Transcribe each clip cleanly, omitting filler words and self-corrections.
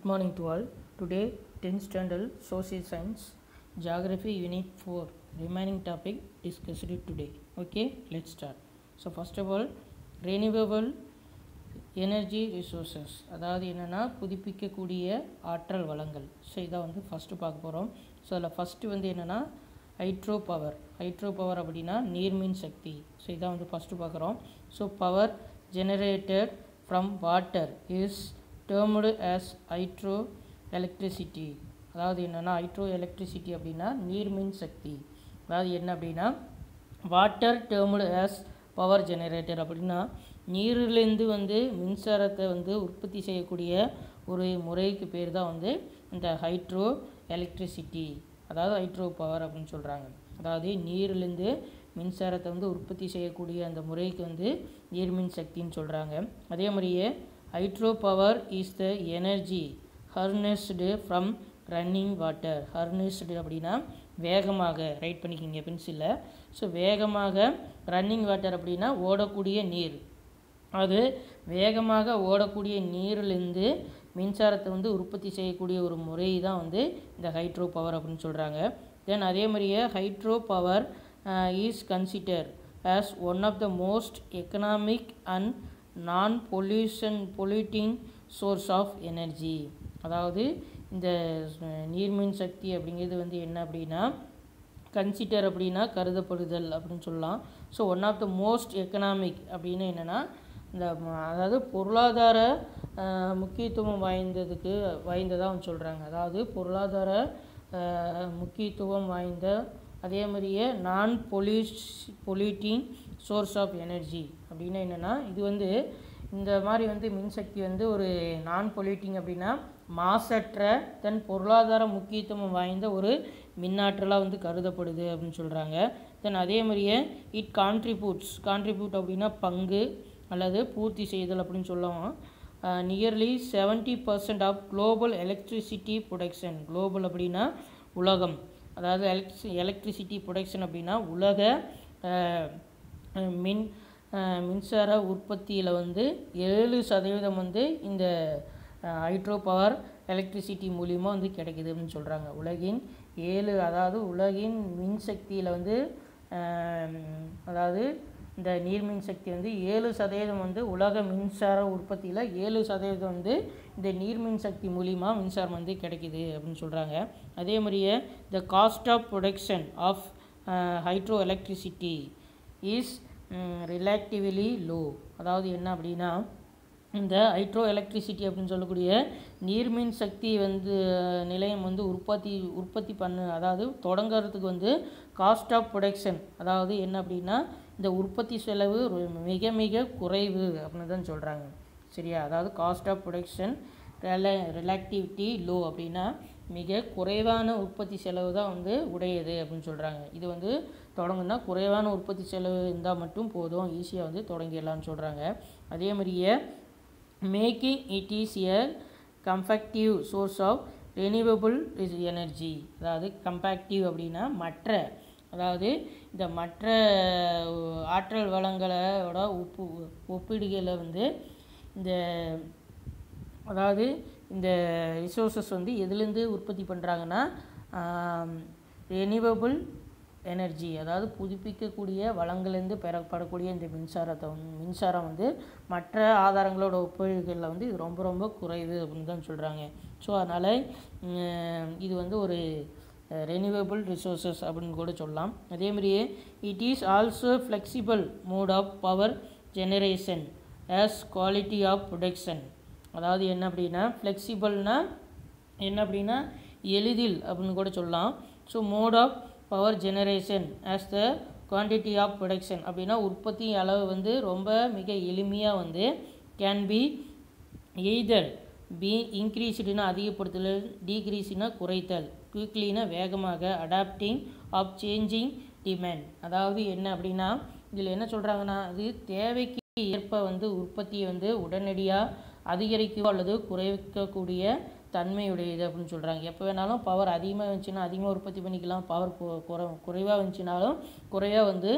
morning to all. Today 10th standard social science geography unit 4 remaining topic discussed today. Okay, let's start. So first of all, renewable energy resources, அதாவது என்னென்னா புதுப்பிக்கக்கூடிய ஆற்றல் வளங்கள். So இதை வந்து first பார்க்க போகிறோம். So அதில் ஃபஸ்ட்டு வந்து என்னென்னா ஹைட்ரோ பவர் அப்படின்னா நீர்மின் சக்தி. ஸோ இதான் வந்து ஃபஸ்ட்டு பார்க்குறோம். So power generated from water is termed as hydro electricity. அதாவது என்னென்னா ஹைட்ரோ எலக்ட்ரிசிட்டி அப்படின்னா நீர்மின் சக்தி. அதாவது என்ன அப்படின்னா water termed as power generator அப்படின்னா நீரிலிருந்து வந்து மின்சாரத்தை வந்து உற்பத்தி செய்யக்கூடிய ஒரு முறைக்கு பேர் தான் வந்து இந்த ஹைட்ரோ எலக்ட்ரிசிட்டி, அதாவது ஹைட்ரோ பவர் அப்படின்னு சொல்கிறாங்க. அதாவது நீரிலிருந்து மின்சாரத்தை வந்து உற்பத்தி செய்யக்கூடிய அந்த முறைக்கு வந்து நீர்மின் சக்தின்னு சொல்கிறாங்க. அதே மாதிரியே hydro power is the energy harnessed from running water. Harnessed அப்படின்னா வேகமாக, ரைட் பண்ணிக்கிங்க பென்சிலில். ஸோ வேகமாக ரன்னிங் வாட்டர் அப்படின்னா ஓடக்கூடிய நீர். அது வேகமாக ஓடக்கூடிய நீரிலிருந்து மின்சாரத்தை வந்து உற்பத்தி செய்யக்கூடிய ஒரு முறை தான் வந்து இந்த ஹைட்ரோ பவர் அப்படின்னு சொல்கிறாங்க. தென் அதே மாதிரியே hydro power is considered as one of the most economic and non-polluting source of energy. அதாவது இந்த நீர்மின் சக்தி அப்படிங்கிறது வந்து என்ன அப்படின்னா கன்சிடர் அப்படின்னா கருதப்படுதல் அப்படின்னு சொல்லலாம். So one of the most economic அப்படின்னு என்னென்னா இந்த அதாவது பொருளாதார முக்கியத்துவம் வாய்ந்ததாக சொல்கிறாங்க. அதாவது பொருளாதார முக்கியத்துவம் வாய்ந்த, அதே மாதிரியே நான் பொல்யூட்டிங் சோர்ஸ் ஆஃப் எனர்ஜி அப்படின்னா என்னென்னா இது வந்து இந்த மாதிரி வந்து மின்சக்தி வந்து ஒரு நான் பொல்யூட்டிங் அப்படின்னா மாசற்ற தென் பொருளாதார முக்கியத்துவம் வாய்ந்த ஒரு மின்னாற்றலாக வந்து கருதப்படுது அப்படின்னு சொல்கிறாங்க. தென் அதே மாதிரியே இட் கான்ட்ரிபியூட் அப்படின்னா பங்கு அல்லது பூர்த்தி செய்தல் அப்படின்னு சொல்லுவோம். Nearly 70% of global electricity production. Global அப்படின்னா உலகம், அதாவது எலக்ட்ரிசிட்டி ப்ரொடக்ஷன் அப்படின்னா உலக மின்சார உற்பத்தியில் வந்து 7% வந்து இந்த ஹைட்ரோ பவர் எலக்ட்ரிசிட்டி மூலிமா வந்து கிடைக்குது அப்படின்னு சொல்கிறாங்க. உலகின் மின்சக்தியில் வந்து அதாவது இந்த நீர்மின் சக்தி வந்து 7% வந்து உலக மின்சார உற்பத்தியில் 7% வந்து இந்த நீர்மின் சக்தி மூலிமா மின்சாரம் வந்து கிடைக்குது அப்படின்னு சொல்கிறாங்க. அதே மாதிரியே the cost of production of hydro electricity is relatively low. அதாவது என்ன அப்படின்னா இந்த ஹைட்ரோ எலக்ட்ரிசிட்டி அப்படின்னு சொல்லக்கூடிய நீர்மின் சக்தி வந்து நிலையம் வந்து உற்பத்தி அதாவது தொடங்கிறதுக்கு வந்து காஸ்ட் ஆஃப் ப்ரொடக்ஷன், அதாவது என்ன அப்படின்னா இந்த உற்பத்தி செலவு மிக மிக குறைவு அப்படின்னு தான் சொல்கிறாங்க. சரியா? அதாவது cost of production relativity low அப்படின்னா மிக குறைவான உற்பத்தி செலவு தான் வந்து உடையது அப்படின்னு சொல்கிறாங்க. இது வந்து தொடங்குனா குறைவான உற்பத்தி செலவு இருந்தால் மட்டும் போதும், ஈஸியாக வந்து தொடங்கிடலான்னு சொல்கிறாங்க. அதே மாதிரியே making it is a competitive source of renewable energy. அதாவது கம்பேக்டிவ் அப்படின்னா அதாவது இந்த மற்ற ஆற்றல் வளங்களோட ஒப்பீடுகளை வந்து இந்த ரிசோர்ஸஸ் வந்து எதுலேருந்து உற்பத்தி பண்ணுறாங்கன்னா ரெனியூவபிள் எனர்ஜி, அதாவது புதுப்பிக்கக்கூடிய வளங்கள்லேருந்து பெறப்படக்கூடிய இந்த மின்சாரம் வந்து மற்ற ஆதாரங்களோட ஒப்பீடுகளில் வந்து இது ரொம்ப ரொம்ப குறைவு அப்படின்னு தான் சொல்கிறாங்க. ஸோ அதனால் இது வந்து ஒரு ரெனியூவபிள் ரிசோர்ஸஸ் அப்படின்னு கூட சொல்லலாம். அதே மாதிரியே it is also flexible mode of power generation as quality of production. அதாவது என்ன அப்படின்னா ஃப்ளெக்சிபிள்னா என்ன அப்படின்னா எளிதில் அப்படின்னு கூட சொல்லலாம். So mode of power generation as the quantity of production அப்படின்னா உற்பத்தி அளவு வந்து ரொம்ப மிக எளிமையாக வந்து கேன் பி எய்தர் பி இன்க்ரீஸ்டுனா அதிகப்படுத்தல், டீக்ரீஸ்னா குறைத்தல், குயிக்லினா வேகமாக, அடாப்டிங் ஆஃப் சேஞ்சிங் டிமாண்ட். அதாவது என்ன அப்படின்னா இதில் என்ன சொல்கிறாங்கன்னா அது தேவைக்கு ஏற்ப வந்து உற்பத்தியை வந்து உடனடியாக அதிகரிக்கவோ அல்லது குறைக்கக்கூடிய தன்மையுடையது அப்படின்னு சொல்கிறாங்க. எப்போ வேணாலும் பவர் அதிகமாக இருந்துச்சுன்னா அதிகமாக உற்பத்தி பண்ணிக்கலாம், பவர் குறைவாக இருந்துச்சுனாலும் குறைவாக வந்து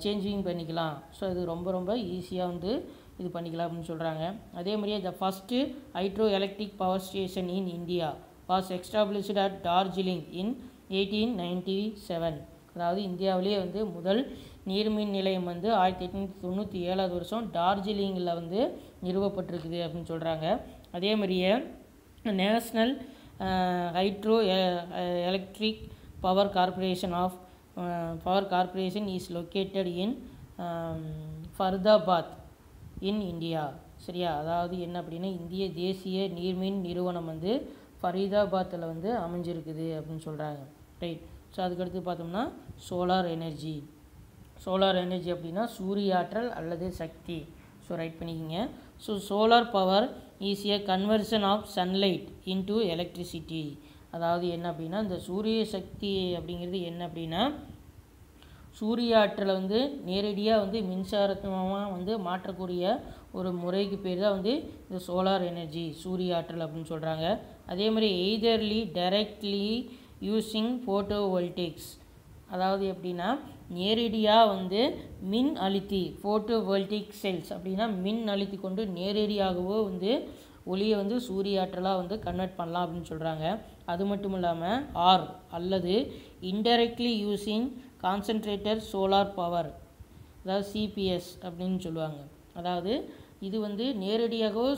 சேஞ்சிங் பண்ணிக்கலாம். ஸோ இது ரொம்ப ரொம்ப ஈஸியாக வந்து இது பண்ணிக்கலாம் அப்படின்னு சொல்கிறாங்க. அதே மாதிரியே the first hydro electric power station in India was established at Darjeeling in 1897. அதாவது இந்தியாவிலேயே வந்து முதல் நீர்மின் நிலையம் வந்து 1897 வருஷம் டார்ஜிலிங்கில் வந்து நிறுவப்பட்டிருக்குது அப்படின்னு சொல்கிறாங்க. அதே மாதிரியே national hydro electric power corporation is located in Faridabad in India. சரியா, அதாவது என்ன அப்படின்னா இந்திய தேசிய நீர்மின் நிறுவனம் வந்து ஃபரீதாபாத்தில் வந்து அமைஞ்சிருக்குது அப்படின்னு சொல்கிறாங்க. ரைட். ஸோ அதுக்கடுத்து பார்த்தோம்னா சோலார் எனர்ஜி அப்படின்னா சூரிய ஆற்றல் அல்லது சக்தி. ஸோ ரைட் பண்ணிக்கிங்க. So solar power is a conversion of sunlight into electricity. அதாவது என்ன அப்படின்னா இந்த சூரிய சக்தி அப்படிங்கிறது என்ன அப்படின்னா சூரிய ஆற்றலை வந்து நேரடியாக வந்து மின்சாரமாக வந்து மாற்றக்கூடிய ஒரு முறைக்கு பேர் தான் வந்து இந்த சோலார் எனர்ஜி, சூரிய ஆற்றல் அப்படின்னு சொல்கிறாங்க. அதே மாதிரி எய்தர்லி டைரக்ட்லி யூஸிங் ஃபோட்டோவோல்டிக்ஸ். அதாவது எப்படின்னா நேரடியாக வந்து மின் அழுத்தி ஃபோட்டோவோல்டிக் செல்ஸ் அப்படின்னா மின் அழுத்தி கொண்டு நேரடியாகவோ வந்து ஒளியை வந்து சூரிய ஆற்றலாக வந்து கன்வெர்ட் பண்ணலாம் அப்படின்னு சொல்கிறாங்க. அது மட்டும் இல்லாமல் அல்லது indirectly using concentrator solar power, அதாவது சிபிஎஸ் அப்படின்னு சொல்லுவாங்க. அதாவது இது வந்து நேரடியாகவோ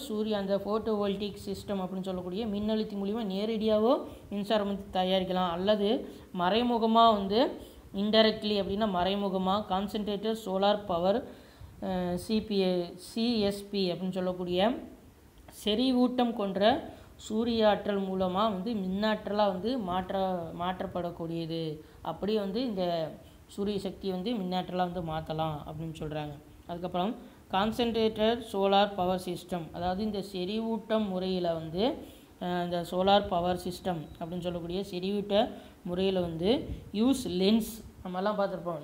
அந்த ஃபோட்டோவோல்டிக் சிஸ்டம் அப்படின்னு சொல்லக்கூடிய மின்னழுத்தி மூலிமா நேரடியாகவோ மின்சாரம் வந்து தயாரிக்கலாம். அல்லது மறைமுகமாக வந்து இன்டைரக்ட்லி அப்படின்னா மறைமுகமாக கான்சன்ட்ரேட்டர் சோலார் பவர் சிஎஸ்பி அப்படின்னு சொல்லக்கூடிய செறிவூட்டம் கொன்ற சூரிய ஆற்றல் மூலமாக வந்து மின்னாற்றலாக வந்து மாற்றப்படக்கூடியது. அப்படியே வந்து இந்த சூரிய சக்தியை வந்து மின்னாற்றலாக வந்து மாற்றலாம் அப்படின்னு சொல்கிறாங்க. அதுக்கப்புறம் கான்சன்ட்ரேட்டர் சோலார் பவர் சிஸ்டம், அதாவது இந்த செறிவூட்டம் முறையில் வந்து இந்த சோலார் பவர் சிஸ்டம் அப்படின்னு சொல்லக்கூடிய செறிவூட்ட முறையில் வந்து யூஸ் லென்ஸ், நம்மலாம் பார்த்துருப்போம்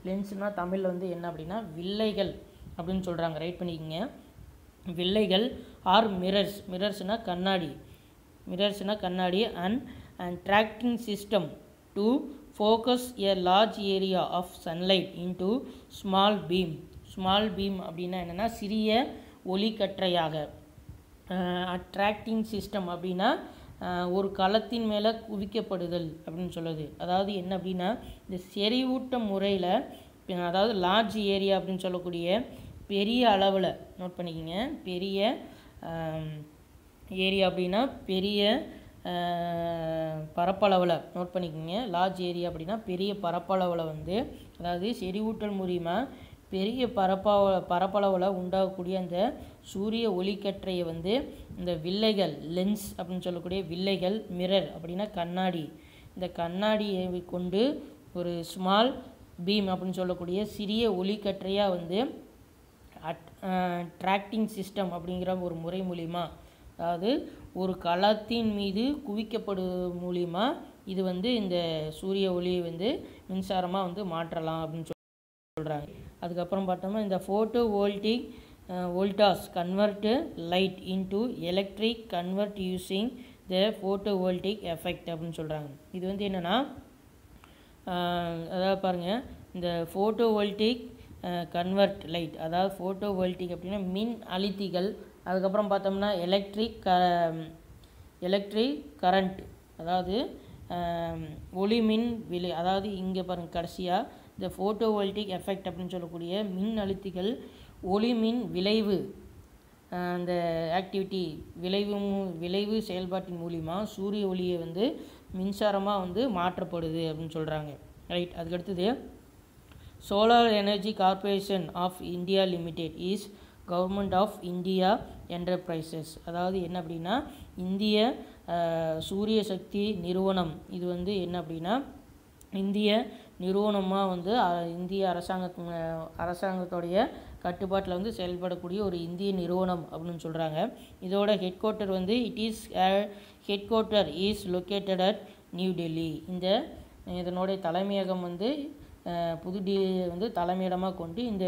லென்ஸ்னால் தமிழில் வந்து என்ன அப்படின்னா வில்லைகள் அப்படின்னு சொல்கிறாங்க. ரைட் பண்ணிக்கோங்க. வில்லைகள் ஆர் மிரர்ஸ்னால் கண்ணாடி and tracking system to focus a large area of sunlight into small beam அப்படின்னா என்னென்னா சிறிய ஒளிக்கற்றையாக. அட்ராக்டிங் சிஸ்டம் அப்படின்னா ஒரு களத்தின் மேலே குவிக்கப்படுதல் அப்படின்னு சொல்லுது. அதாவது என்ன அப்படின்னா இந்த செறிவூட்டம் முறையில் அதாவது லார்ஜ் ஏரியா அப்படின்னு சொல்லக்கூடிய பெரிய அளவில் நோட் பண்ணிக்கோங்க. பெரிய ஏரியா அப்படின்னா பெரிய பரப்பளவில் நோட் பண்ணிக்கோங்க. லார்ஜ் ஏரியா அப்படின்னா பெரிய பரப்பளவில் வந்து அதாவது செறிவூட்டல் மூலிமா பெரிய பரப்பளவில் உண்டாகக்கூடிய அந்த சூரிய ஒளிக்கற்றையை வந்து இந்த வில்லைகள் லென்ஸ் அப்படின்னு சொல்லக்கூடிய வில்லைகள், மிரர் அப்படின்னா கண்ணாடி, இந்த கண்ணாடியை கொண்டு ஒரு ஸ்மால் பீம் அப்படின்னு சொல்லக்கூடிய சிறிய ஒளிக்கற்றையாக வந்து ட்ராக்டிங் சிஸ்டம் அப்படிங்கிற ஒரு முறை மூலிமா அதாவது ஒரு களத்தின் மீது குவிக்கப்படுவது மூலிமா இது வந்து இந்த சூரிய ஒளியை வந்து மின்சாரமாக வந்து மாற்றலாம் அப்படின்னு சொல்கிறாங்க. அதுக்கப்புறம் பார்த்தோம்னா இந்த photovoltaic Voltas convert light into electric convert using the photovoltaic effect அப்படின்னு சொல்கிறாங்க. இது வந்து என்னென்னா அதாவது பாருங்கள் இந்த ஃபோட்டோவோல்டிக் கன்வெர்ட் லைட், அதாவது ஃபோட்டோவோல்டிக் அப்படின்னா மின் அழுத்திகள். அதுக்கப்புறம் பார்த்தோம்னா எலக்ட்ரிக் கரண்ட், அதாவது ஒளிமின் விலை. அதாவது இங்கே பாருங்கள் கடைசியாக இந்த ஃபோட்டோவோல்டிக் எஃபெக்ட் அப்படின்னு சொல்லக்கூடிய மின் அழுத்திகள் ஒளிமின் விளைவு அந்த ஆக்டிவிட்டி விளைவு செயல்பாட்டின் மூலிமா சூரிய ஒளியை வந்து மின்சாரமாக வந்து மாற்றப்படுது அப்படின்னு சொல்கிறாங்க. ரைட். அதுக்கடுத்தது solar energy corporation of India limited is government of India enterprises. அதாவது என்ன அப்படின்னா இந்திய சூரிய சக்தி நிறுவனம். இது வந்து என்ன அப்படின்னா இந்திய நிறுவனமாக வந்து இந்திய அரசாங்கத்தோடைய கட்டுப்பாட்டில் வந்து செயல்படக்கூடிய ஒரு இந்திய நிறுவனம் அப்படின்னு சொல்கிறாங்க. இதோட head quarter is located at new Delhi. இதனுடைய தலைமையகம் வந்து புதுடில்லியை வந்து தலைமையிடமாக கொண்டு இந்த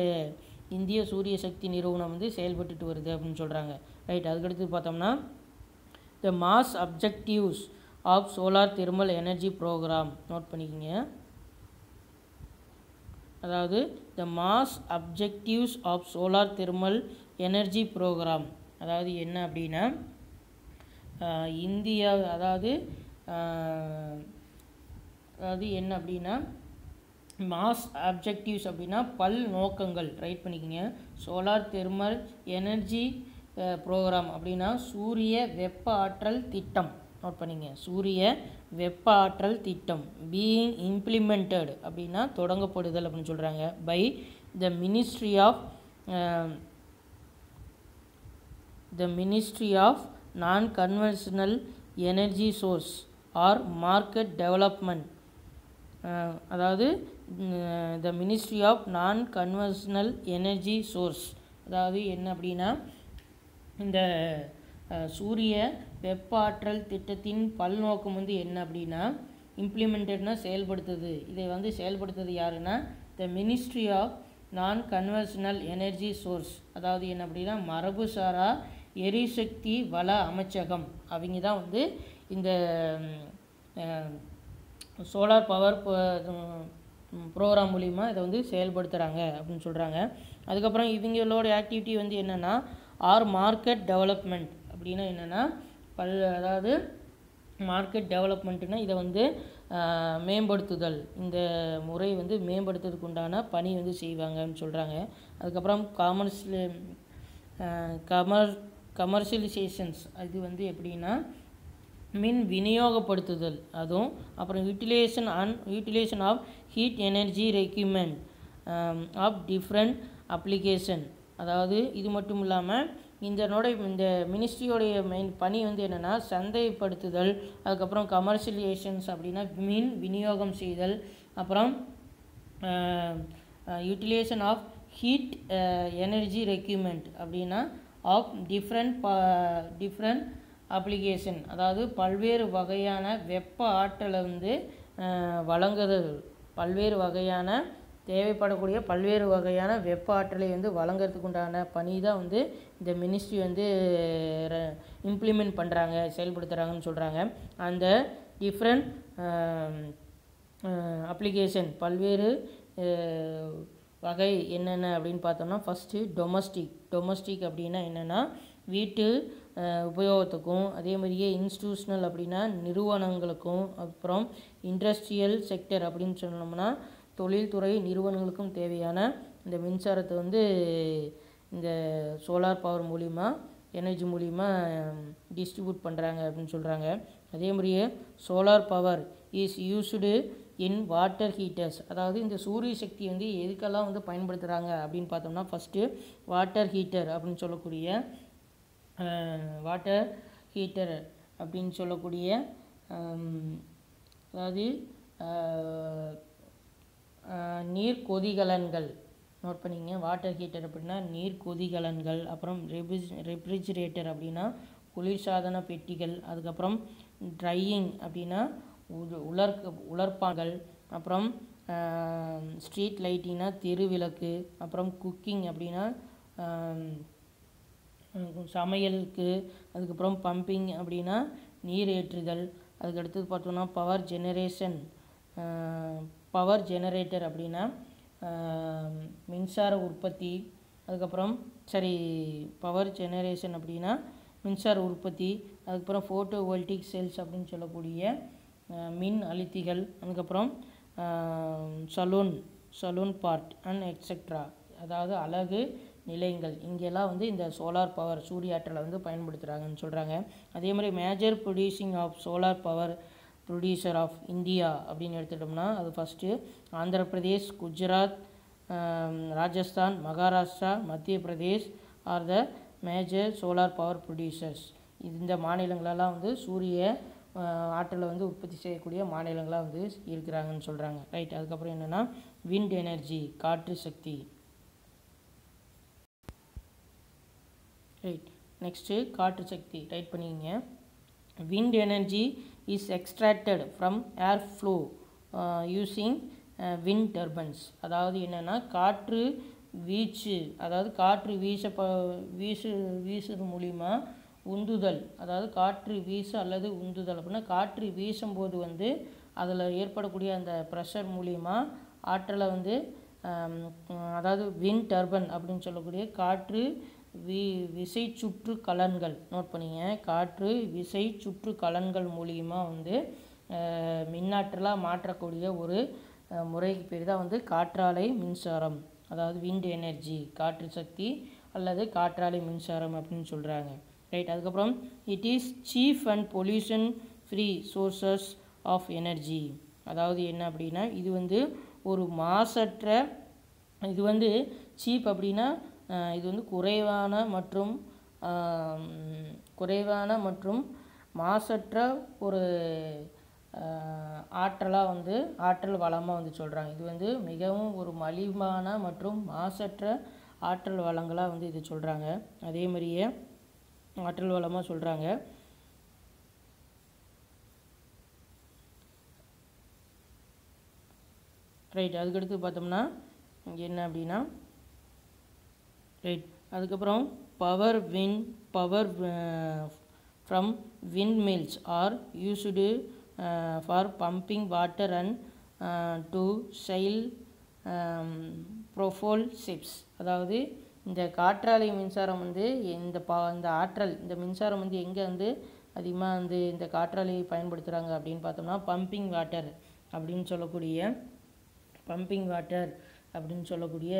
இந்திய சூரிய சக்தி நிறுவனம் வந்து செயல்பட்டுட்டு வருது அப்படின்னு சொல்கிறாங்க. ரைட். அதுக்கடுத்து பார்த்தோம்னா the mass objectives of solar thermal energy programme note பண்ணிக்கோங்க. அதாவது the mass objectives of solar thermal energy programme. அதாவது என்ன அப்படின்னா இந்தியா அதாவது என்ன அப்படின்னா மாஸ் அப்ஜெக்டிவ்ஸ் அப்படின்னா பல் நோக்கங்கள். ரைட் பண்ணிக்கோங்க. சோலார் தெர்மல் எனர்ஜி ப்ரோக்ராம் அப்படின்னா சூரிய வெப்ப ஆற்றல் திட்டம். நோட் பண்ணிங்க. சூரிய வெப்ப ஆற்றல் திட்டம் பீயிங் இம்ப்ளிமெண்டட் அப்படின்னா தொடங்கப்படுதல் அப்படின்னு சொல்கிறாங்க. By the ministry of non conventional energy source or market development. அதாவது the ministry of non conventional energy source. அதாவது என்ன அப்படின்னா இந்த சூரிய வெப்ப ஆற்றல் திட்டத்தின் பல்நோக்கம் என்ன அப்படின்னா இம்ப்ளிமெண்டட்னா செயல்படுத்துது. இதை செயல்படுத்துறது யாருன்னா the ministry of non conventional energy source. அதாவது என்ன அப்படின்னா மரபுசாரா எரிசக்தி வள அமைச்சகம். அவங்க தான் இந்த சோலார் பவர் ப்ரோக்ராம் மூலிமா இதை செயல்படுத்துகிறாங்க அப்படின்னு சொல்கிறாங்க. அதுக்கப்புறம் இவங்களோட ஆக்டிவிட்டி என்னென்னா ஆர் மார்க்கெட் டெவலப்மெண்ட். அப்படின்னா என்னென்னா அதாவது மார்க்கெட் டெவலப்மெண்ட்டுனா இதை மேம்படுத்துதல். இந்த முறை மேம்படுத்துறதுக்கு உண்டான பணி செய்வாங்கன்னு சொல்கிறாங்க. அதுக்கப்புறம் கமர்ஷியலைசேஷன்ஸ். அது எப்படின்னா மின் விநியோகப்படுத்துதல். அதுவும் அப்புறம் utilisation of heat energy requirement of different application. அதாவது இது மட்டும் இல்லாமல் இந்த மினிஸ்ட்ரியோடைய மெயின் பணி என்னென்னா சந்தைப்படுத்துதல். அதுக்கப்புறம் கமர்ஷியலைசேஷன்ஸ் அப்படின்னா மின் விநியோகம் செய்தல். அப்புறம் utilisation of heat energy requirement அப்படின்னா ஆஃப் டிஃப்ரெண்ட் அப்ளிகேஷன். அதாவது பல்வேறு வகையான வெப்ப ஆற்றலை வழங்குதல். பல்வேறு வகையான தேவைப்படக்கூடிய பல்வேறு வகையான வெப்ப ஆற்றலை வழங்குறதுக்கு உண்டான பணி தான் இந்த மினிஸ்ட்ரி இம்ப்ளிமெண்ட் பண்ணுறாங்க, செயல்படுத்துகிறாங்கன்னு சொல்கிறாங்க. அந்த டிஃப்ரெண்ட் அப்ளிகேஷன் பல்வேறு வகை என்னென்ன அப்படின்னு பார்த்தோம்னா ஃபஸ்ட்டு டொமஸ்டிக் அப்படின்னா என்னென்னா வீட்டு உபயோகத்துக்கும், அதே மாதிரியே இன்ஸ்டிடியூஷனல் அப்படின்னா நிறுவனங்களுக்கும், அப்புறம் இண்டஸ்ட்ரியல் செக்டர் அப்படின்னு சொன்னோம்னா தொழில்துறை நிறுவனங்களுக்கும் தேவையான இந்த மின்சாரத்தை இந்த சோலார் பவர் மூலிமா எனர்ஜி மூலிமா டிஸ்ட்ரிபியூட் பண்ணுறாங்க அப்படின்னு சொல்கிறாங்க. அதே மாதிரியே solar power is used in water heaters. அதாவது இந்த சூரிய சக்தி எதுக்கெல்லாம் பயன்படுத்துகிறாங்க அப்படின்னு பார்த்தோம்னா ஃபஸ்ட்டு வாட்டர் ஹீட்டர் அப்படின்னு சொல்லக்கூடிய அதாவது நீர் கொதிகலன்கள். நோட் பண்ணிங்க. வாட்டர் ஹீட்டர் அப்படின்னா நீர் கொதிகலன்கள். அப்புறம் ரெஃப்ரிஜிரேட்டர் அப்படின்னா குளிர்சாதன பெட்டிகள். அதுக்கப்புறம் ட்ரையிங் அப்படின்னா உலர்ப்பான்கள். அப்புறம் ஸ்ட்ரீட் லைட்டிங்னா தெருவிளக்கு. அப்புறம் குக்கிங் அப்படின்னா சமையலுக்கு. அதுக்கப்புறம் பம்பிங் அப்படின்னா நீர் ஏற்றுதல். அதுக்கடுத்தது பார்த்தோம்னா பவர் ஜெனரேட்டர் அப்படின்னா மின்சார உற்பத்தி. அதுக்கப்புறம் பவர் ஜெனரேஷன் அப்படின்னா மின்சார உற்பத்தி. அதுக்கப்புறம் ஃபோட்டோ வோல்டிக் செல்ஸ் அப்படின்னு சொல்லக்கூடிய மின் அழுத்திகள். அதுக்கப்புறம் சலூன் பார்ட் அண்ட் எக்ஸெட்ரா. அதாவது அழகு நிலையங்கள். இங்கெல்லாம் இந்த சோலார் பவர் சூரிய ஆற்றலை பயன்படுத்துகிறாங்கன்னு சொல்கிறாங்க. அதே மாதிரி major producing of solar power producer of India அப்படின்னு எடுத்துட்டோம்னா அது first Andhra Pradesh, Gujarat, Rajasthan, Maharashtra, Madhya Pradesh are the major solar power producers. இந்த மாநிலங்களெல்லாம் சூரிய ஆற்றலை உற்பத்தி செய்யக்கூடிய மாநிலங்களாக இருக்கிறாங்கன்னு சொல்கிறாங்க. ரைட். அதுக்கப்புறம் என்னென்னா விண்ட் எனர்ஜி, காற்று சக்தி. ரைட். நெக்ஸ்ட்டு காற்று சக்தி. ரைட் பண்ணிக்கிங்க. Wind energy is extracted from air flow using wind turbines. அதாவது என்னென்னா காற்று வீச்சு, அதாவது காற்று வீசுறது மூலிமா உந்துதல். அதாவது காற்று வீச அல்லது உந்துதல் அப்படின்னா காற்று வீசும்போது அதில் ஏற்படக்கூடிய அந்த ப்ரெஷர் மூலிமா ஆற்றலை அதாவது வின் டர்பன் அப்படின்னு சொல்லக்கூடிய காற்று விசை சுற்று கலன்கள். நோட் பண்ணிங்க, காற்று விசை சுற்று கலன்கள் மூலியமாக வந்து மின்னாற்றலாக மாற்றக்கூடிய ஒரு முறைக்கு பேர் தான் வந்து காற்றாலை மின்சாரம், அதாவது விண்ட் எனர்ஜி, காற்று சக்தி அல்லது காற்றாலை மின்சாரம் அப்படின்னு சொல்கிறாங்க. ரைட். அதுக்கப்புறம் it is cheap and pollution free sources of energy. அதாவது என்ன அப்படின்னா இது வந்து ஒரு மாசற்ற, இது வந்து சீப் அப்படின்னா இது வந்து குறைவான மற்றும் மாசற்ற ஒரு ஆற்றலாக வந்து ஆற்றல் வளமாக வந்து சொல்கிறாங்க. இது வந்து மிகவும் ஒரு மலிவான மற்றும் மாசற்ற ஆற்றல் வளங்களாக வந்து இது சொல்கிறாங்க. அதே மாதிரியே ஆற்றல் வளமாக சொல்கிறாங்க. ரைட். அதுக்கடுத்து பார்த்தோம்னா என்ன அப்படின்னா ரைட். அதுக்கப்புறம் power from wind mills are used for pumping water and to sail propel ships. அதாவது இந்த காற்றாலை மின்சாரம் வந்து இந்த ஆற்றல், இந்த மின்சாரம் வந்து எங்கே வந்து அதிகமாக வந்து இந்த காற்றாலையை பயன்படுத்துகிறாங்க அப்படின்னு பார்த்தோம்னா பம்பிங் வாட்டர் அப்படின்னு சொல்லக்கூடிய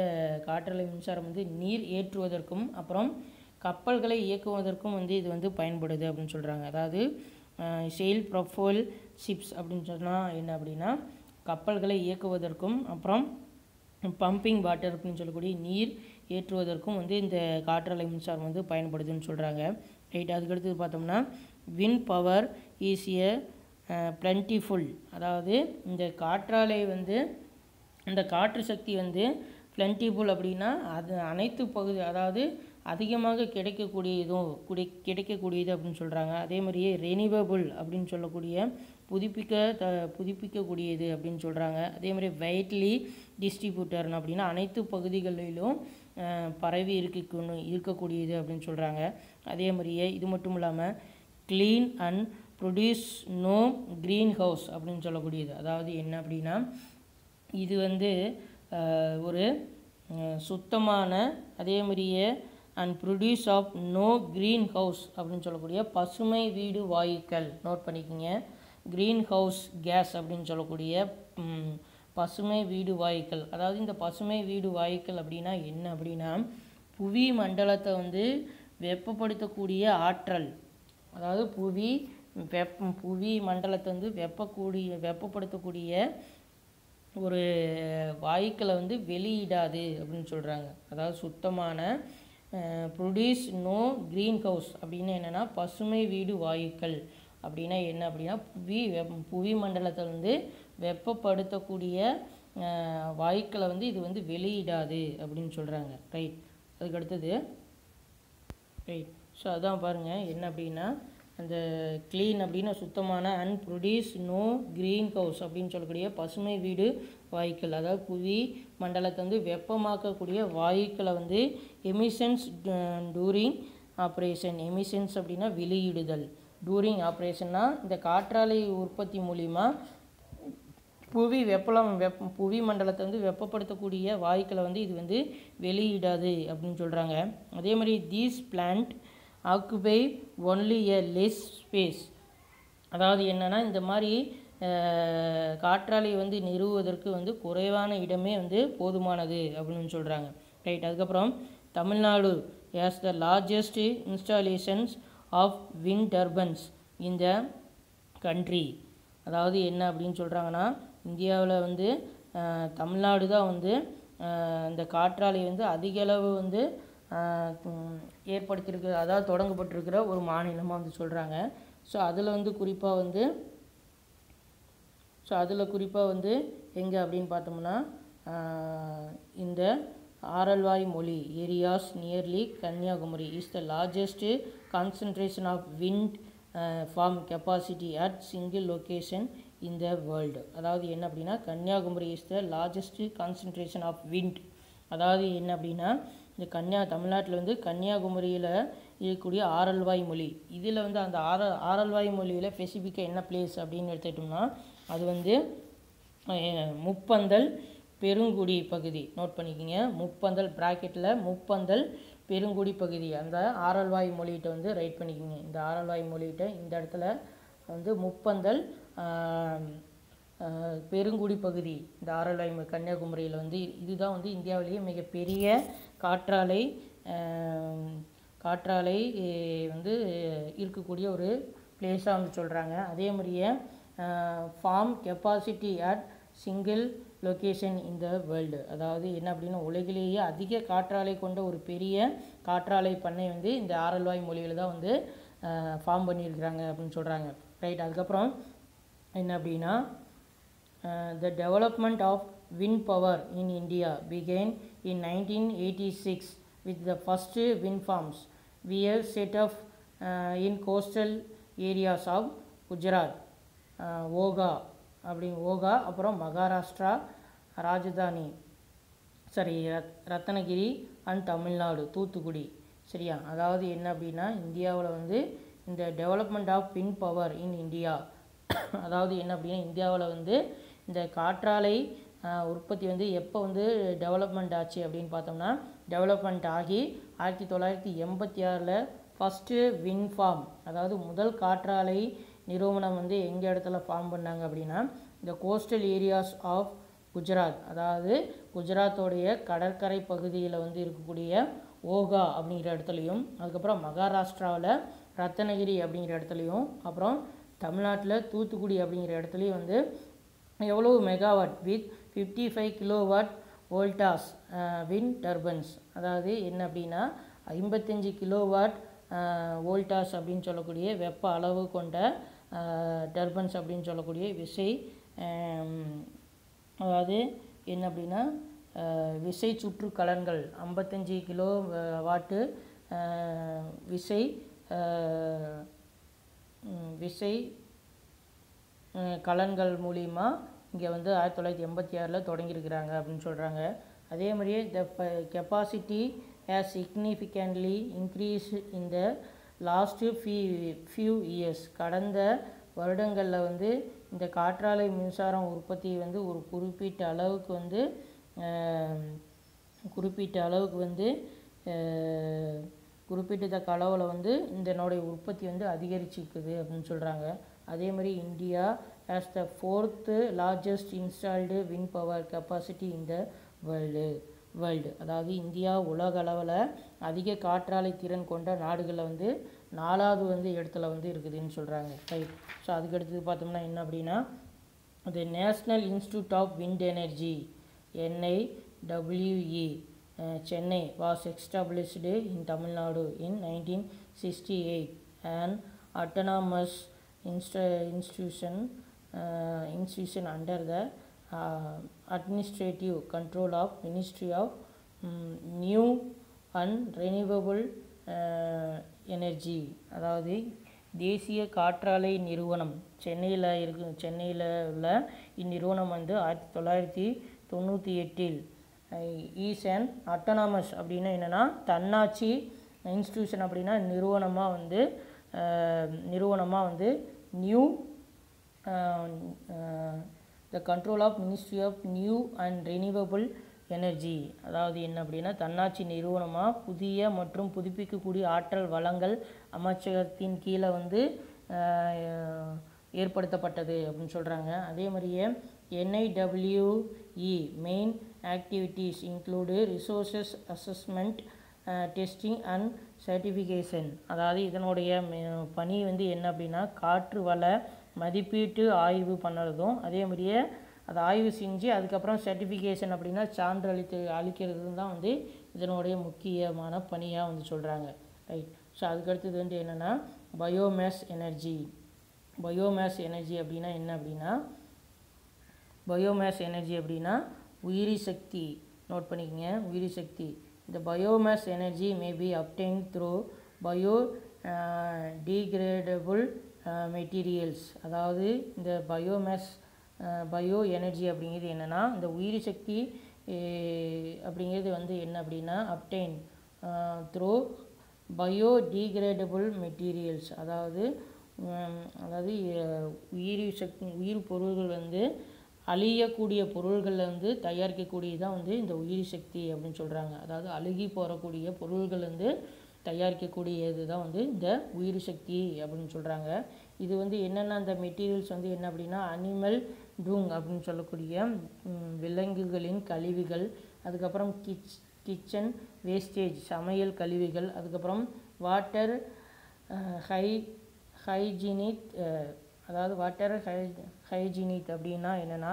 காற்றாலை மின்சாரம் வந்து நீர் ஏற்றுவதற்கும் அப்புறம் கப்பல்களை இயக்குவதற்கும் வந்து இது வந்து பயன்படுது அப்படின்னு சொல்கிறாங்க. அதாவது செயில் ப்ரோஃபோல் ஷிப்ஸ் அப்படின்னு சொன்னால் என்ன அப்படின்னா கப்பல்களை இயக்குவதற்கும் அப்புறம் பம்பிங் வாட்டர் அப்படின்னு சொல்லக்கூடிய நீர் ஏற்றுவதற்கும் வந்து இந்த காற்றாலை மின்சாரம் வந்து பயன்படுதுன்னு சொல்கிறாங்க. ரைட். அதுக்கடுத்து பார்த்தோம்னா wind power is a plentiful. அதாவது இந்த காற்றாலை வந்து இந்த காற்று சக்தி வந்து பிளென்டிஃபுல் அப்படின்னா அது அனைத்து பகுதி, அதாவது அதிகமாக கிடைக்கக்கூடியது அப்படின்னு சொல்கிறாங்க. அதே மாதிரியே ரெனிவபிள் அப்படின்னு சொல்லக்கூடிய புதுப்பிக்கக்கூடியது அப்படின்னு சொல்கிறாங்க. அதே மாதிரி வைட்லி டிஸ்ட்ரிபியூட்டர் அப்படின்னா அனைத்து பகுதிகளிலும் பரவி இருக்கக்கூடியது அப்படின்னு சொல்கிறாங்க. அதே மாதிரியே இது மட்டும் இல்லாமல் clean and produce no green house அப்படின்னு சொல்லக்கூடியது. அதாவது என்ன அப்படின்னா இது வந்து ஒரு சுத்தமான, அதே மாதிரியே and produce of no green house அப்படின்னு சொல்லக்கூடிய பசுமை வீடு வாயுக்கள். நோட் பண்ணிக்கோங்க, க்ரீன் ஹவுஸ் கேஸ் அப்படின்னு சொல்லக்கூடிய பசுமை வீடு வாயுக்கள். அதாவது இந்த பசுமை வீடு வாயுக்கள் அப்படின்னா என்ன அப்படின்னா புவி மண்டலத்தை வந்து வெப்பப்படுத்தக்கூடிய ஆற்றல், அதாவது புவி மண்டலத்தை வந்து வெப்பப்படுத்தக்கூடிய ஒரு வாயுக்களை வந்து வெளியிடாது அப்படின்னு சொல்கிறாங்க. அதாவது சுத்தமான ப்ரொடியூஸ் நோ க்ரீன் ஹவுஸ் அப்படின்னு என்னென்னா பசுமை வீடு வாயுக்கள் அப்படின்னா என்ன அப்படின்னா புவி மண்டலத்தை வந்து வெப்பப்படுத்தக்கூடிய வாயுக்களை வந்து இது வந்து வெளியிடாது அப்படின்னு சொல்கிறாங்க. ரைட். அதுக்கு அடுத்தது ரைட். ஸோ அதான் பாருங்கள் என்ன அப்படின்னா அந்த க்ளீன் அப்படின்னா சுத்தமான and produce no green house அப்படின்னு சொல்லக்கூடிய பசுமை வீடு வாயுக்கள், அதாவது புவி மண்டலத்தை வந்து வெப்பமாக்கக்கூடிய வாயுக்களை வந்து எமிஷன்ஸ் டூரிங் ஆப்ரேஷன். எமிஷன்ஸ் அப்படின்னா வெளியிடுதல், டூரிங் ஆப்ரேஷன்னா இந்த காற்றாலை உற்பத்தி மூலிமா புவி மண்டலத்தை வந்து வெப்பப்படுத்தக்கூடிய வாயுக்களை வந்து இது வந்து வெளியிடாது அப்படின்னு சொல்கிறாங்க. அதே மாதிரி these plant occupy only a less space. அதாவது என்னென்னா இந்த மாதிரி காற்றாலை வந்து நிறுவுவதற்கு வந்து குறைவான இடமே வந்து போதுமானது அப்படின்னு சொல்கிறாங்க. ரைட். அதுக்கப்புறம் Tamil Nadu has the largest installations of wind turbines in the country. அதாவது என்ன அப்படின்னு சொல்கிறாங்கன்னா இந்தியாவில் வந்து தமிழ்நாடு தான் வந்து இந்த காற்றாலை வந்து அதிகளவு வந்து ஏற்படுத்தியிருக்கிற, அதாவது தொடங்கப்பட்டிருக்கிற ஒரு மாநிலமாக வந்து சொல்கிறாங்க. ஸோ அதில் குறிப்பாக வந்து எங்கே அப்படின்னு பார்த்தோம்னா இந்த Aralvaimozhi areas nearly Kanyakumari is the largest concentration of wind farm capacity at single location in the world. அதாவது என்ன அப்படின்னா Kanyakumari is the largest concentration of wind. அதாவது என்ன அப்படின்னா இந்த தமிழ்நாட்டில் வந்து கன்னியாகுமரியில் இருக்கக்கூடிய ஆரல்வாய் மொழி, இதில் வந்து அந்த ஆரல்வாய் மொழியில் ஸ்பெசிஃபிக்காக என்ன பிளேஸ் அப்படின்னு எடுத்துக்கிட்டோம்னா அது வந்து முப்பந்தல் பெருங்குடி பகுதி நோட் பண்ணிக்கோங்க. முப்பந்தல் ப்ராக்கெட்டில் முப்பந்தல் பெருங்குடி பகுதி அந்த ஆரல்வாய் மொழிகிட்ட வந்து ரைட் பண்ணிக்கோங்க. இந்த ஆரல்வாய் மொழிகிட்ட இந்த இடத்துல வந்து முப்பந்தல் பெருங்குடி பகுதி இந்த ஆரல்வாய் கன்னியாகுமரியில் வந்து இதுதான் வந்து இந்தியாவிலேயே மிகப்பெரிய காற்றாலை வந்து இருக்கக்கூடிய ஒரு பிளேஸாக வந்து சொல்கிறாங்க. அதே மாதிரியே farm capacity at single location in the world, அதாவது என்ன அப்படின்னா உலகிலேயே அதிக காற்றாலை கொண்ட ஒரு பெரிய காற்றாலை பண்ணை வந்து இந்த ஆரல்வாய் மொழியில் தான் வந்து ஃபார்ம் பண்ணியிருக்கிறாங்க அப்படின்னு சொல்கிறாங்க. ரைட். அதுக்கப்புறம் என்ன அப்படின்னா the development of wind power in India began in 1986 with the first wind farms were set up in coastal areas of Gujarat, Okha அப்புறம் மகாராஷ்டிரா, ராஜதானி ரத்னகிரி அண்ட் தமிழ்நாடு தூத்துக்குடி. சரியா? அதாவது என்ன அப்படின்னா இந்தியாவில் வந்து இந்த development of wind power in India, அதாவது என்ன அப்படின்னா இந்தியாவில் வந்து இந்த காற்றாலை உற்பத்தி வந்து எப்போ வந்து டெவலப்மெண்ட் ஆச்சு அப்படின்னு பார்த்தோம்னா, டெவலப்மெண்ட் ஆகி 1986 ஃபஸ்ட்டு விண்ட் ஃபார்ம், அதாவது முதல் காற்றாலை நிறுவனம் வந்து எங்கள் இடத்துல ஃபார்ம் பண்ணாங்க அப்படின்னா இந்த கோஸ்டல் ஏரியாஸ் ஆஃப் குஜராத், அதாவது குஜராத்தோடைய கடற்கரை பகுதியில் வந்து இருக்கக்கூடிய ஓகா அப்படிங்கிற இடத்துலையும், அதுக்கப்புறம் மகாராஷ்டிராவில் ரத்னகிரி அப்படிங்கிற இடத்துலையும், அப்புறம் தமிழ்நாட்டில் தூத்துக்குடி அப்படிங்கிற இடத்துலையும் வந்து எவ்வளோ megawatt with 55 kilowatt Voltas wind turbans, அதாவது என்ன அப்படின்னா 55 கிலோவாட் வோல்டாஸ் அப்படின்னு சொல்லக்கூடிய வெப்ப அளவு கொண்ட டர்பன்ஸ் அப்படின்னு சொல்லக்கூடிய விசை, அதாவது என்ன அப்படின்னா விசை சுற்று கலன்கள் 55 கிலோ வாட்டு விசை கலன்கள் மூலிமா இங்கே வந்து 1986 தொடங்கியிருக்கிறாங்க அப்படின்னு சொல்கிறாங்க. அதே மாதிரியே the capacity has significantly increase in the last few years, கடந்த வருடங்களில் வந்து இந்த காற்றாலை மின்சாரம் உற்பத்தி வந்து ஒரு குறிப்பிட்ட அளவுக்கு வந்து குறிப்பிட்டத்தக்க அளவில் வந்து இதனுடைய உற்பத்தி வந்து அதிகரிச்சிருக்குது அப்படின்னு சொல்கிறாங்க. அதே மாதிரி India has the 4th largest installed wind power capacity in the world, அதாவது இந்தியா உலக அளவில் அதிக காற்றாலை திறன் கொண்ட நாடுகளில் வந்து 4வது வந்து இடத்துல வந்து இருக்குதுன்னு சொல்கிறாங்க. ரைட். ஸோ அதுக்கடுத்தது பார்த்தோம்னா என்ன அப்படின்னா the national institute of wind energy NIWE Chennai was established in Tamil Nadu in 1968, an autonomous institution under the administrative control of Ministry of New and Renewable Energy, அதாவது தேசிய காற்றாலை நிறுவனம் சென்னையில் உள்ள இந்நிறுவனம் வந்து 1998 ஈஸ் அண்ட் அட்டானமஸ் அப்படின்னா என்னென்னா தன்னாட்சி இன்ஸ்டியூஷன் அப்படின்னா நிறுவனமாக வந்து new the control of ministry of new and renewable energy, அதாவது என்ன அப்படின்னா தன்னாட்சி நிறுவனமாக புதிய மற்றும் புதுப்பிக்கக்கூடிய ஆற்றல் வளங்கள் அமைச்சகத்தின் கீழே வந்து ஏற்படுத்தப்பட்டது அப்படின்னு சொல்கிறாங்க. அதே மாதிரியே NIWE main activities include resources assessment, testing and certification, அதாவது இதனுடைய பணி வந்து என்ன அப்படின்னா காற்று வள மதிப்பீட்டு ஆய்வு பண்ணுறதும், அதே மாதிரியே அதை ஆய்வு செஞ்சு அதுக்கப்புறம் சர்டிஃபிகேஷன் அப்படின்னா சான்று அளிக்கிறது தான் வந்து இதனுடைய முக்கியமான பணியாக வந்து சொல்கிறாங்க. ரைட். ஸோ அதுக்கடுத்தது வந்து என்னென்னா பயோமேஸ் எனர்ஜி அப்படின்னா என்ன அப்படின்னா பயோமேஸ் எனர்ஜி அப்படின்னா உயிரி சக்தி. நோட் பண்ணிக்கோங்க, உயிரி சக்தி. இந்த biomaths energy may be obtained through degradable materials, அதாவது இந்த பயோ எனர்ஜி அப்படிங்கிறது என்னென்னா இந்த உயிரி சக்தி அப்படிங்கிறது வந்து என்ன அப்படின்னா அப்டைன் த்ரூ பயோடிகிரேடபிள் மெட்டீரியல்ஸ், அதாவது உயிர் பொருள்கள் வந்து அழியக்கூடிய பொருள்களில் வந்து தயாரிக்கக்கூடியதான் வந்து இந்த உயிரி சக்தி அப்படின்னு சொல்கிறாங்க. அதாவது அழுகி போகக்கூடிய பொருள்கள் வந்து தயாரிக்கக்கூடியது தான் வந்து இந்த உயிரி சக்தி அப்படின்னு சொல்கிறாங்க. இது வந்து என்னென்ன அந்த மெட்டீரியல்ஸ் வந்து என்ன அப்படின்னா அனிமல் டூங் அப்படின்னு சொல்லக்கூடிய விலங்குகளின் கழிவுகள், அதுக்கப்புறம் கிச்சன் வேஸ்டேஜ் சமையல் கழிவுகள், அதுக்கப்புறம் வாட்டர் ஹைஜீனிக் அதாவது வாட்டர் ஹைஜீனிக் அப்படின்னா என்னென்னா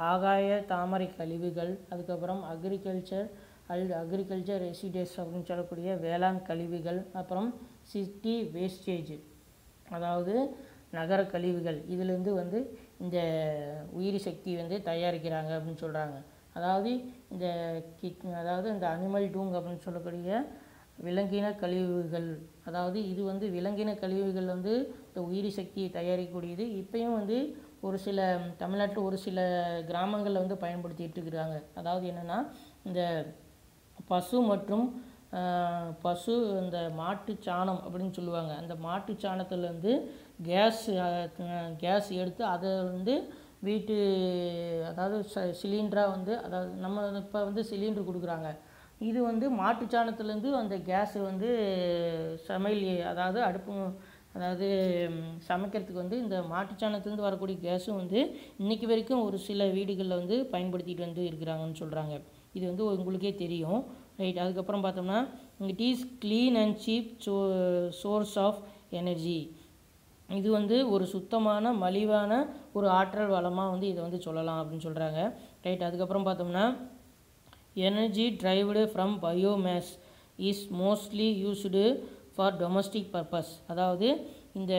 ஆகாய தாமரை கழிவுகள், அதுக்கப்புறம் அக்ரிகல்ச்சர் ரெசிடஸ் அப்படின்னு சொல்லக்கூடிய வேளாண் கழிவுகள், அப்புறம் சிட்டி வேஸ்டேஜ் அதாவது நகர கழிவுகள். இதிலேருந்து வந்து இந்த உயிரி சக்தி வந்து தயாரிக்கிறாங்க அப்படின்னு சொல்கிறாங்க. அதாவது இந்த அனிமல் டூங் அப்படின்னு சொல்லக்கூடிய விலங்கின கழிவுகள், அதாவது இது வந்து விலங்கின கழிவுகள் வந்து இந்த உயிரி சக்தியை தயாரிக்கக்கூடியது. இப்போயும் வந்து ஒரு சில தமிழ்நாட்டில் ஒரு சில கிராமங்களில் வந்து பயன்படுத்திகிட்டு இருக்கிறாங்க. அதாவது என்னென்னா இந்த பசு இந்த மாட்டு சாணம் அப்படின்னு சொல்லுவாங்க. அந்த மாட்டு சாணத்துலேருந்து கேஸ் எடுத்து அதை வந்து வீட்டு அதாவது சிலிண்டராக வந்து அதாவது நம்ம இப்போ வந்து சிலிண்டர் கொடுக்குறாங்க. இது வந்து மாட்டு சாணத்துலேருந்து அந்த கேஸு வந்து அதாவது சமைக்கிறதுக்கு வந்து இந்த மாட்டுச்சாணத்துலேருந்து வரக்கூடிய கேஸும் வந்து இன்றைக்கி வரைக்கும் ஒரு சில வீடுகளில் வந்து பயன்படுத்திட்டு வந்து இருக்கிறாங்கன்னு சொல்கிறாங்க. இது வந்து உங்களுக்கே தெரியும், ரைட். அதுக்கப்புறம் பார்த்தோம்னா it is clean and cheap source of energy. இது வந்து ஒரு சுத்தமான மலிவான ஒரு ஆற்றல் வளமாக வந்து இதை வந்து சொல்லலாம் அப்படின்னு சொல்கிறாங்க, ரைட். அதுக்கப்புறம் பார்த்தோம்னா energy derived from biomaths is mostly used for domestic purpose. அதாவது இந்த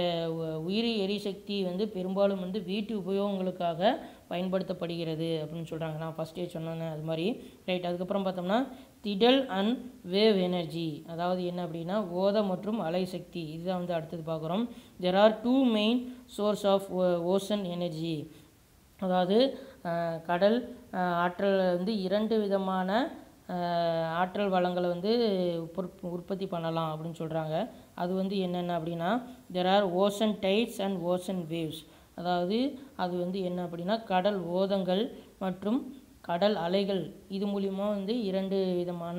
உயிரி எரிசக்தி வந்து பெரும்பாலும் வந்து வீட்டு உபயோகங்களுக்காக பயன்படுத்தப்படுகிறது அப்படின்னு சொல்கிறாங்க. நான் ஃபஸ்ட்டே சொன்னேன் அது மாதிரி, ரைட். அதுக்கப்புறம் பார்த்தோம்னா திடல் அண்ட் வேவ் எனர்ஜி, அதாவது என்ன அப்படின்னா ஓத மற்றும் அலை சக்தி. இதுதான் வந்து அடுத்தது பார்க்குறோம். There are 2 main source of ocean energy. அதாவது கடல் ஆற்றல் வந்து 2 விதமான ஆற்றல் வளங்களை வந்து உற்பத்தி பண்ணலாம் அப்படின்னு சொல்கிறாங்க. அது வந்து என்னென்ன அப்படின்னா there are ocean tides and ocean waves. அதாவது அது வந்து என்ன அப்படின்னா கடல் ஓதங்கள் மற்றும் கடல் அலைகள். இது மூலிமா வந்து 2 விதமான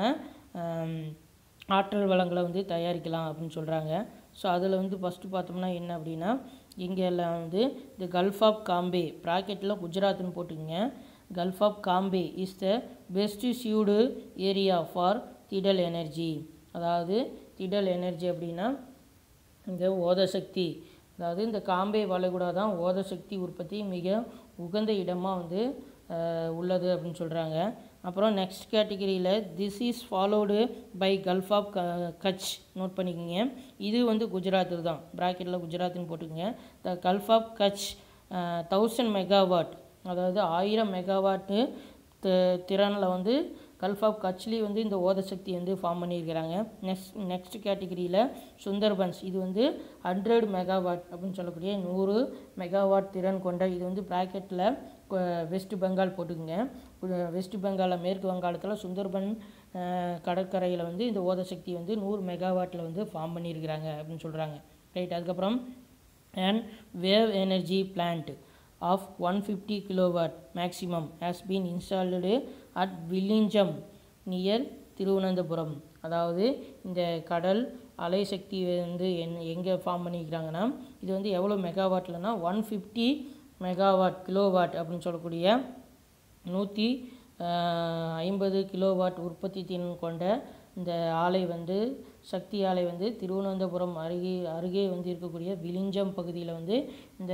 ஆற்றல் வளங்களை வந்து தயாரிக்கலாம் அப்படின்னு சொல்கிறாங்க. ஸோ அதில் வந்து ஃபஸ்ட்டு பார்த்தோம்னா என்ன அப்படின்னா இங்கெல்லாம் வந்து இந்த கல்ஃப் ஆஃப் காம்பே ப்ராக்கெட்டில் குஜராத்னு போட்டுக்கோங்க. Gulf of Cambay is the best suited area for tidal energy. அதாவது திடல் எனர்ஜி அப்படின்னா இந்த ஓதசக்தி, அதாவது இந்த காம்பே வளைகுடா தான் ஓதசக்தி உற்பத்தி மிக உகந்த இடமாக வந்து உள்ளது அப்படின்னு சொல்கிறாங்க. அப்புறம் நெக்ஸ்ட் கேட்டகரியில் this is followed by gulf of Kutch. Note பண்ணிக்கோங்க, இது வந்து குஜராத்தில் தான், ப்ராக்கெட்டில் குஜராத்னு போட்டுக்கோங்க. The gulf of Kutch 1000 megawatt, அதாவது 1000 மெகாவாட்டு திறனில் வந்து கல்ஃப் ஆஃப் கட்ச்லேயும் வந்து இந்த ஓதசக்தி வந்து ஃபார்ம் பண்ணியிருக்கிறாங்க. நெக்ஸ்ட் கேட்டகரியில் சுந்தர்பன்ஸ், இது வந்து 100 மெகாவாட் அப்படின்னு சொல்லக்கூடிய 100 மெகாவாட் திறன் கொண்ட. இது வந்து ப்ராக்கெட்டில் வெஸ்ட் பெங்கால் போட்டுக்குங்க. வெஸ்ட் பெங்காலில் மேற்கு வங்காளத்தில் சுந்தர்பன் கடற்கரையில் வந்து இந்த ஓதசக்தி வந்து 100 மெகாவாட்டில் வந்து ஃபார்ம் பண்ணியிருக்கிறாங்க அப்படின்னு சொல்கிறாங்க, ரைட். அதுக்கப்புறம் and wave energy plant of 150 kilowatt maximum has been installed at Vizhinjam near Thiruvananthapuram. அதாவது இந்த கடல் அலை சக்தி வந்து எங்கே ஃபார்ம் பண்ணிக்கிறாங்கன்னா இது வந்து எவ்வளோ மெகாவாட்லனா 150 மெகாவாட் கிலோவாட் அப்படின்னு சொல்லக்கூடிய 150 கிலோவாட் உற்பத்தி திறன் கொண்ட இந்த ஆலை வந்து சக்தி ஆலை வந்து திருவனந்தபுரம் அருகே வந்து இருக்கக்கூடிய வில்லிஞ்சம் பகுதியில் வந்து இந்த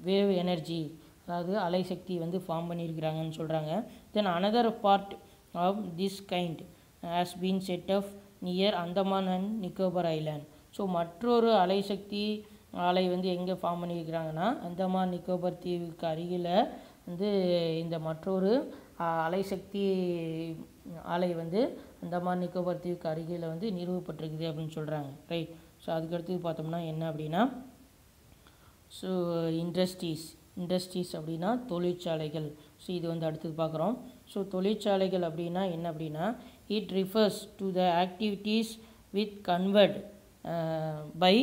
வேவ் எனர்ஜி அதாவது அலை சக்தி வந்து ஃபார்ம் பண்ணியிருக்கிறாங்கன்னு சொல்கிறாங்க. Then another part of this kind has been set off near Andaman and Nicobar island. So மற்றொரு அலை சக்தி ஆலை வந்து எங்கே ஃபார்ம் பண்ணியிருக்கிறாங்கன்னா அந்தமான் நிக்கோபார் தீவுக்கு அருகில் வந்து இந்த மற்றொரு அலைசக்தி ஆலை வந்து அந்தமான் நிக்கோபார் தீவுக்கு அருகில் வந்து நிறுவப்பட்டிருக்குது அப்படின்னு சொல்கிறாங்க, ரைட். ஸோ அதுக்கடுத்து பார்த்தோம்னா என்ன அப்படின்னா ஸோ இண்டஸ்ட்ரீஸ் அப்படின்னா தொழிற்சாலைகள். ஸோ இது வந்து அடுத்தது பார்க்குறோம். ஸோ தொழிற்சாலைகள் அப்படின்னா என்ன அப்படின்னா it refers to the activities with convert by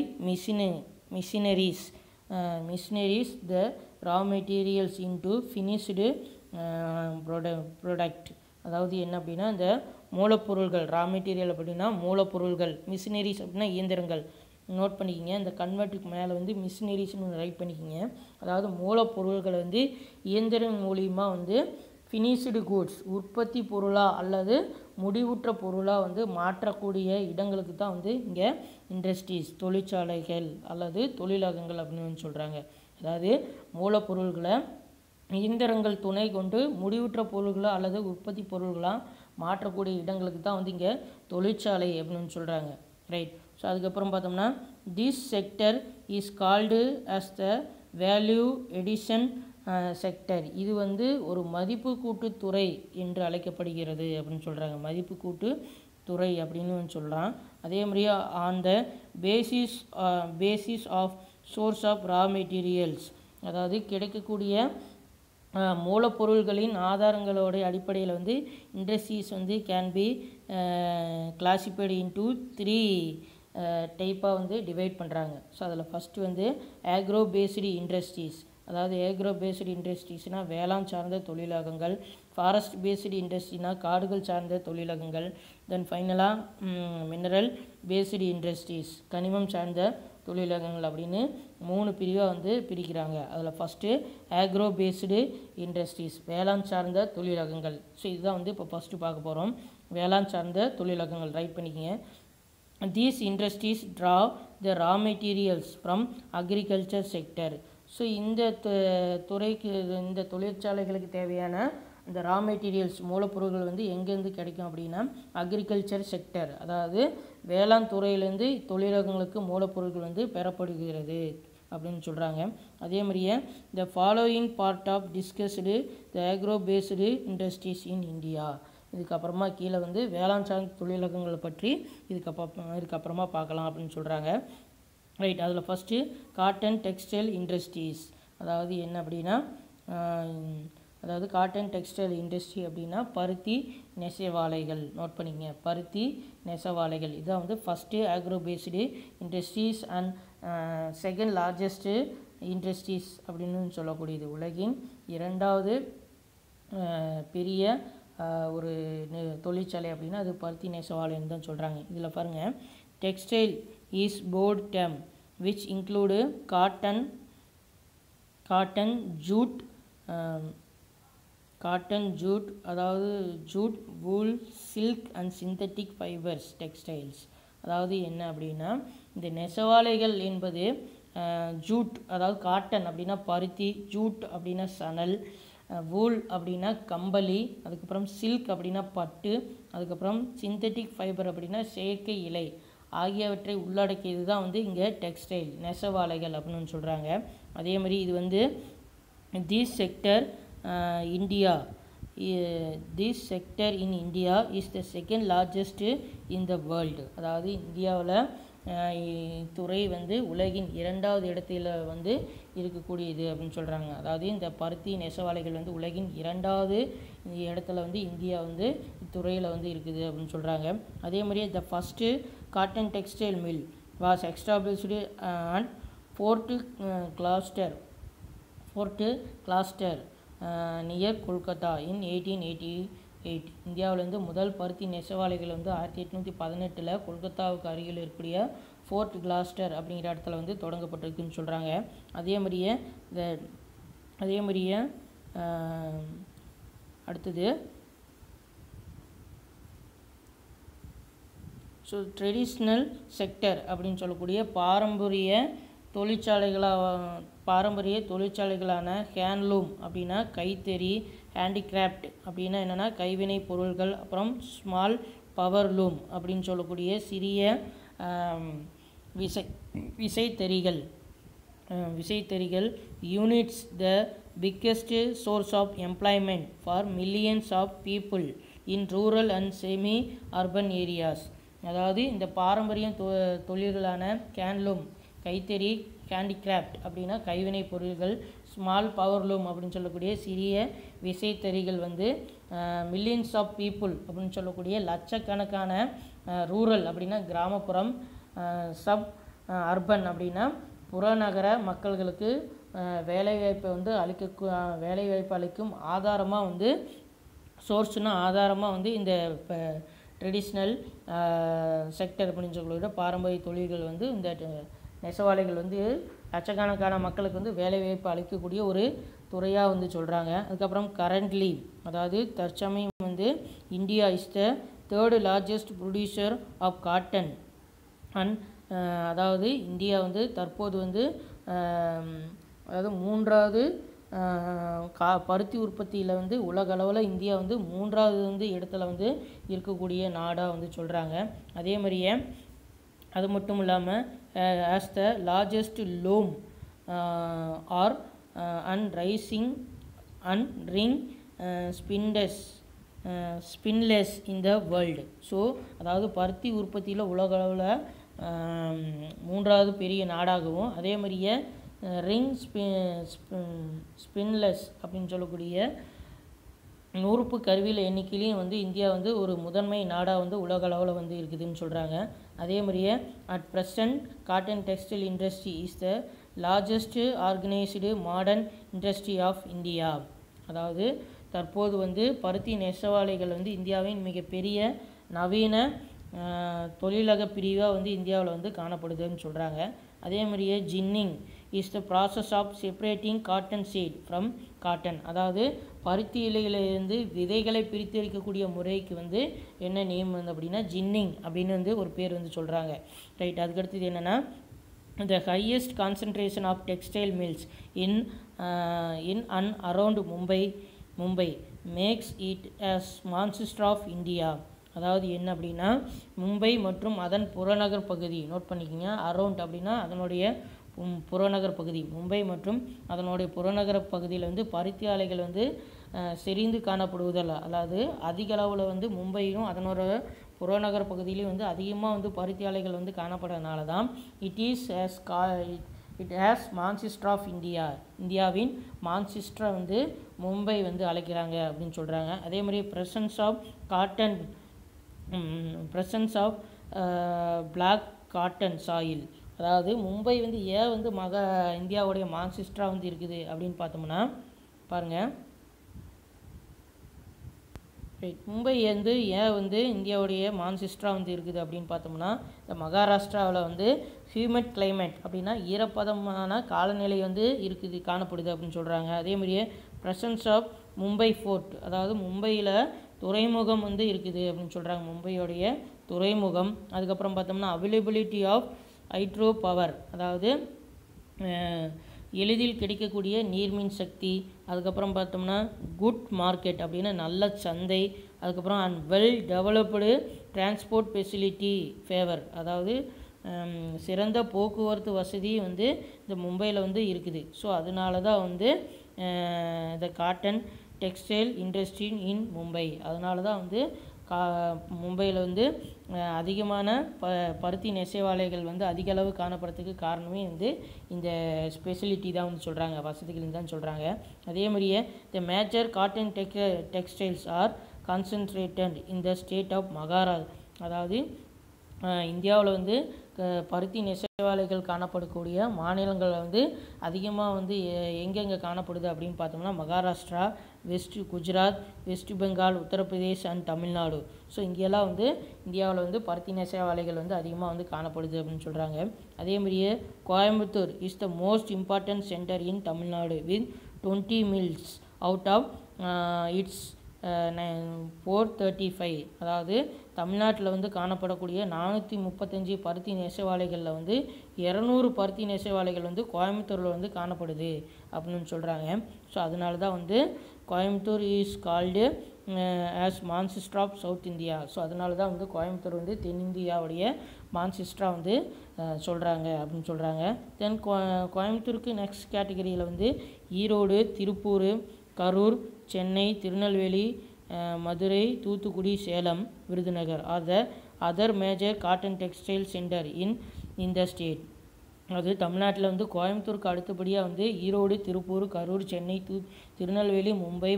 machineries the raw materials into finished product. அதாவது என்ன அப்படின்னா இந்த மூலப்பொருள்கள், ரா மெட்டீரியல் அப்படின்னா மூலப்பொருள்கள், மிஷினரிஸ் அப்படின்னா இயந்திரங்கள். நோட் பண்ணிக்கிங்க, இந்த கன்வெர்ட்டுக்கு மேலே வந்து மிஷினரிஸ்னு ரைட் பண்ணிக்கிங்க. அதாவது மூலப்பொருள்களை வந்து இயந்திரம் மூலிமா வந்து ஃபினிஷ்டு கூட்ஸ், உற்பத்தி பொருளாக அல்லது முடிவுற்ற பொருளாக வந்து மாற்றக்கூடிய இடங்களுக்கு தான் வந்து இங்கே இண்டஸ்ட்ரீஸ், தொழிற்சாலைகள் அல்லது தொழிலகங்கள் அப்படின்னு சொல்கிறாங்க. அதாவது மூலப்பொருள்களை இயந்திரங்கள் துணை கொண்டு முடிவுற்ற பொருள்களாக அல்லது உற்பத்தி பொருள்களாக மாற்றக்கூடிய இடங்களுக்கு தான் வந்து இங்கே தொழிற்சாலை அப்படின்னு சொல்கிறாங்க. ரைட். ஸோ அதுக்கப்புறம் பார்த்தோம்னா this sector is called as the value edition sector. இது வந்து ஒரு மதிப்பு கூட்டுத்துறை என்று அழைக்கப்படுகிறது அப்படின்னு சொல்கிறாங்க. மதிப்பு கூட்டு துறை அப்படின்னு சொல்கிறான். அதே மாதிரியே on the basis of source of raw materials, அதாவது கிடைக்கக்கூடிய மூலப்பொருள்களின் ஆதாரங்களோட அடிப்படையில் வந்து இண்டஸ்ட்ரீஸ் வந்து கேன் பி கிளாசிஃபைடு இன்டு 3 டைப்பாக வந்து டிவைட் பண்ணுறாங்க. ஸோ அதில் ஃபஸ்ட்டு வந்து ஆக்ரோ பேஸ்டு இண்டஸ்ட்ரீஸ். அதாவது ஏக்ரோ பேஸ்டு இண்டஸ்ட்ரீஸ்னால் வேளாண் சார்ந்த தொழிலகங்கள், ஃபாரஸ்ட் பேஸ்டு இண்டஸ்ட்ரினா காடுகள் சார்ந்த தொழிலகங்கள், தென் ஃபைனலாக மினரல் பேஸ்டு இண்டஸ்ட்ரீஸ், கனிமம் சார்ந்த தொழிலகங்கள் அப்படின்னு 3 பிரிவாக வந்து பிரிக்கிறாங்க. அதில் ஃபஸ்ட்டு ஆக்ரோ பேஸ்டு இண்டஸ்ட்ரீஸ், வேளாண் சார்ந்த தொழிலகங்கள். ஸோ இதுதான் வந்து இப்போ ஃபஸ்ட்டு பார்க்க போகிறோம். வேளாண் சார்ந்த தொழிலகங்கள் ரைட் பண்ணிக்கிங்க. These industries draw the raw materials from agriculture sector. So இந்த துறைக்கு, இந்த தொழிற்சாலைகளுக்கு தேவையான இந்த ரா மெட்டீரியல்ஸ் மூலப்பொருட்கள் வந்து எங்கேருந்து கிடைக்கும் அப்படின்னா அக்ரிகல்ச்சர் செக்டர், அதாவது வேளாண் துறையிலேருந்து தொழிலகங்களுக்கு மூலப்பொருட்கள் வந்து பெறப்படுகிறது அப்படின்னு சொல்கிறாங்க. அதே மாதிரியே the following part of discussed the agro based industries in India. இதுக்கப்புறமா கீழே வந்து வேளாண் சார்ந்த தொழிலகங்களை பற்றி இதுக்கப்புறமா பார்க்கலாம் அப்படின்னு சொல்கிறாங்க. ரைட். அதில் ஃபஸ்ட்டு காட்டன் டெக்ஸ்டைல் இண்டஸ்ட்ரீஸ். அதாவது என்ன அப்படின்னா அதாவது காட்டன் டெக்ஸ்டைல் இண்டஸ்ட்ரி அப்படின்னா பருத்தி நெசவாலைகள். நோட் பண்ணிக்கங்க, பருத்தி நெசவாலைகள். இதுதான் வந்து first agro based industries and second largest industries அப்படின்னு சொல்லக்கூடியது. உலகின் 2வது பெரிய ஒரு தொழிற்சாலை அப்படின்னா அது பருத்தி நெசவாலைன்னு தான் சொல்கிறாங்க. இதில் பாருங்கள், textile is broad term which include cotton, jute அதாவது jute, wool, silk and synthetic fibres textiles. அதாவது என்ன அப்படின்னா இந்த நெசவாலைகள் என்பது ஜூட் அதாவது காட்டன் அப்படின்னா பருத்தி, ஜூட் அப்படின்னா சணல், வூல் அப்படின்னா கம்பளி, அதுக்கப்புறம் சில்க் அப்படின்னா பட்டு, அதுக்கப்புறம் சிந்தட்டிக் ஃபைபர் அப்படின்னா செயற்கை இலை ஆகியவற்றை உள்ளடக்கியது தான் வந்து இங்கே டெக்ஸ்டைல் நெசவாலைகள் அப்படின்னு சொல்கிறாங்க. அதே மாதிரி இது வந்து this sector in India is the second largest in the world. அதாவது இந்தியாவில் துறை வந்து உலகின் 2வது இடத்துல வந்து இருக்கக்கூடியது அப்படின்னு சொல்கிறாங்க. அதாவது இந்த பருத்தி நெசவாலைகள் வந்து உலகின் 2வது இடத்துல வந்து இந்தியா வந்து இத்துறையில் வந்து இருக்குது அப்படின்னு சொல்கிறாங்க. அதே மாதிரி the first cotton textile mill was established at Fort Gloster near Kolkata in 1888. இந்தியாவிலேருந்து முதல் பருத்தி நெசவாலைகள் வந்து 1818 கொல்கத்தாவுக்கு அருகில் இருக்கக்கூடிய ஃபோர்ட் கிளாஸ்டர் அப்படிங்கிற இடத்துல வந்து தொடங்கப்பட்டிருக்குன்னு சொல்கிறாங்க. அதே மாதிரியே அடுத்தது ஸோ ட்ரெடிஷ்னல் செக்டர் அப்படின்னு சொல்லக்கூடிய பாரம்பரிய தொழிற்சாலைகளான ஹேண்ட்லூம் அப்படின்னா கைத்தறி, ஹேண்டிகிராஃப்ட் அப்படின்னா என்னென்னா கைவினை பொருள்கள், அப்புறம் ஸ்மால் பவர் லூம் அப்படின்னு சொல்லக்கூடிய சிறிய விசைத்தறிகள் units the biggest source of employment for millions of people in rural and semi urban areas. அதாவது இந்த பாரம்பரிய தொழில்களான ஹேண்ட்லூம் கைத்தறி, ஹேண்டிகிராஃப்ட் அப்படின்னா கைவினை பொருள்கள், ஸ்மால் பவர் லூம் அப்படின்னு சொல்லக்கூடிய சிறிய விசைத்தறிகள் வந்து மில்லியன்ஸ் ஆஃப் பீப்புள் அப்படின்னு சொல்லக்கூடிய லட்சக்கணக்கான, ரூரல் அப்படின்னா கிராமப்புறம், சப் அர்பன் அப்படின்னா புறநகர மக்கள்களுக்கு வேலைவாய்ப்பை வந்து வேலைவாய்ப்பு அளிக்கும் ஆதாரமாக வந்து சோர்ஸ்னால் ஆதாரமாக வந்து இந்த இப்போ ட்ரெடிஷ்னல் செக்டர் அப்படின்னு சொல்லக்கூடிய பாரம்பரிய தொழில்கள் வந்து இந்த நெசவாளிகள் வந்து லட்சக்கணக்கான மக்களுக்கு வந்து வேலைவாய்ப்பு அளிக்கக்கூடிய ஒரு துறையாக வந்து சொல்கிறாங்க. அதுக்கப்புறம் கரண்ட்லி, அதாவது தற்சமயம் வந்து India is the 3rd largest producer of cotton and அதாவது இந்தியா வந்து தற்போது வந்து அதாவது 3வது பருத்தி உற்பத்தியில் வந்து உலக அளவில் இந்தியா வந்து 3வது வந்து இடத்துல வந்து இருக்கக்கூடிய நாடாக வந்து சொல்கிறாங்க. அதே மாதிரியே அது மட்டும் இல்லாமல் as the largest loom are and rising and ring spindles in the world. So அதாவது பருத்தி உற்பத்தியில் உலக அளவில் 3வது பெரிய நாடாகவும் அதே மாதிரியே ரிங் ஸ்பின்லெஸ் அப்படின்னு சொல்லக்கூடிய நூறுப்பு கருவியில் எண்ணிக்கையிலையும் வந்து இந்தியா வந்து ஒரு முதன்மை நாடாக வந்து உலக அளவில் வந்து இருக்குதுன்னு சொல்கிறாங்க. அதே மாதிரியே at present cotton textile industry is the largest organised modern industry of India. அதாவது தற்போது வந்து பருத்தி நெசவாலைகள் வந்து இந்தியாவின் மிகப்பெரிய நவீன தொழிலக பிரிவாக வந்து இந்தியாவில் வந்து காணப்படுதுன்னு சொல்கிறாங்க. அதே மாதிரியே ginning is the process of separating cotton seed from cotton. அதாவது பருத்தி இலையிலிருந்து விதைகளை பிரித்தெடுக்கக்கூடிய முறைக்கு வந்து என்ன நேம் வந்து அப்படின்னா ஜின்னிங் அப்படின்னு வந்து ஒரு பேர் வந்து சொல்கிறாங்க. ரைட். அதுக்கடுத்தது என்னென்னா the highest concentration of textile mills in and around Mumbai makes it as Manchester of India. அதாவது என்ன அப்படின்னா மும்பை மற்றும் அதன் புறநகர் பகுதி, நோட் பண்ணிக்கோங்க, அரவுண்ட் அப்படின்னா அதனுடைய புறநகர் பகுதி, மும்பை மற்றும் அதனுடைய புறநகர பகுதியில் வந்து பருத்தி ஆலைகள் வந்து செறிந்து காணப்படுவதில்லை. அதாவது அதிக அளவில் வந்து மும்பையும் அதனோட புறநகர் பகுதியிலையும் வந்து அதிகமாக வந்து பருத்தி ஆலைகள் வந்து காணப்படுறதுனால தான் it has Manchester of India, இந்தியாவின் மான்செஸ்டரை வந்து மும்பை வந்து அழைக்கிறாங்க அப்படின்னு சொல்கிறாங்க. அதே மாதிரி presence of black cotton soil. அதாவது மும்பை வந்து ஏன் வந்து இந்தியாவுடைய மான்செஸ்டராக வந்து இருக்குது அப்படின்னு பார்த்தோம்னா பாருங்கள். மும்பை வந்து ஏன் வந்து இந்தியாவுடைய மான்செஸ்டராக வந்து இருக்குது அப்படின்னு பார்த்தோம்னா இந்த மகாராஷ்டிராவில் வந்து ஹியூமிட் கிளைமேட் அப்படின்னா ஈரப்பதமான காலநிலை வந்து இருக்குது காணப்படுது அப்படின்னு சொல்கிறாங்க. அதே மாதிரியே ப்ரெசன்ஸ் ஆஃப் மும்பை ஃபோர்ட், அதாவது மும்பையில் துறைமுகம் வந்து இருக்குது அப்படின்னு சொல்கிறாங்க, மும்பையோடைய துறைமுகம். அதுக்கப்புறம் பார்த்தோம்னா அவைலபிலிட்டி ஆஃப் ஹைட்ரோ பவர், அதாவது எளிதில் கிடைக்கக்கூடிய நீர்மின் சக்தி. அதுக்கப்புறம் பார்த்தோம்னா குட் மார்க்கெட் அப்படின்னா நல்ல சந்தை. அதுக்கப்புறம் and well developed transport facility favour, அதாவது சிறந்த போக்குவரத்து வசதி வந்து இந்த மும்பையில் வந்து இருக்குது. ஸோ அதனால தான் வந்து இந்த காட்டன் டெக்ஸ்டைல் இண்டஸ்ட்ரி இன் மும்பை, அதனால தான் வந்து மும்பையில் வந்து அதிகமான பருத்தி நெசவாலைகள் வந்து அதிக அளவு காணப்படுறதுக்கு காரணமே வந்து இந்த ஸ்பெசிலிட்டி தான் வந்து சொல்கிறாங்க, வசதிகள் தான் சொல்கிறாங்க. அதே மாதிரியே the major cotton textiles are concentrated in the state of Maharashtra. அதாவது இந்தியாவில் வந்து பருத்தி நெசவாலைகள் காணப்படக்கூடிய மாநிலங்கள் வந்து அதிகமாக வந்து எங்கெங்கே காணப்படுது அப்படின்னு பார்த்தோம்னா Maharashtra, Gujarat, west Bengal, Uttar Pradesh and Tamil Nadu. So இங்கெல்லாம் வந்து இந்தியாவில் வந்து பருத்தி நெசவாலைகள் வந்து அதிகமாக வந்து காணப்படுது அப்படின்னு சொல்கிறாங்க. அதே மாதிரியே Coimbatore is the most important centre in Tamil Nadu with 20 mills out of its 435. அதாவது தமிழ்நாட்டில் வந்து காணப்படக்கூடிய 435 பருத்தி நெசவாலைகளில் வந்து 200 பருத்தி நெசவாலைகள் வந்து கோயம்புத்தூரில் வந்து காணப்படுது அப்படின்னு சொல்கிறாங்க. ஸோ அதனால தான் வந்து Coimbatore is called as Manchester of South India. So அதனால தான் வந்து கோயம்புத்தூர் வந்து தென்னிந்தியாவுடைய மான்செஸ்டராக வந்து சொல்கிறாங்க அப்படின்னு சொல்கிறாங்க. தென் கோயம்புத்தூருக்கு நெக்ஸ்ட் கேட்டகரியில் வந்து Erode, Tiruppur, Karur, Chennai, Tirunelveli, Madurai, Thoothukudi, Salem, Virudhunagar R the other major cotton textile centre in the state. அது தமிழ்நாட்டில் வந்து கோயம்புத்தூருக்கு அடுத்தபடியாக வந்து ஈரோடு, திருப்பூர், கரூர், சென்னை, திருநெல்வேலி, மும்பை,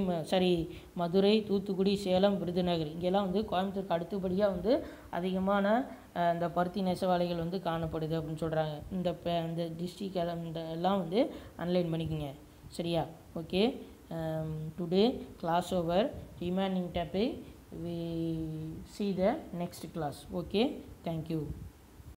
மதுரை, தூத்துக்குடி, சேலம், விருதுநகர் இங்கெல்லாம் வந்து கோயம்புத்தூருக்கு அடுத்தபடியாக வந்து அதிகமான இந்த பருத்தி நெசவாலைகள் வந்து காணப்படுது அப்படின்னு சொல்கிறாங்க. இந்த டிஸ்ட்ரிக் எல்லாம் வந்து அனலைன் பண்ணிக்கோங்க. சரியா? Okay. Today class over. Remaining topic we see the next class. Okay, thank you.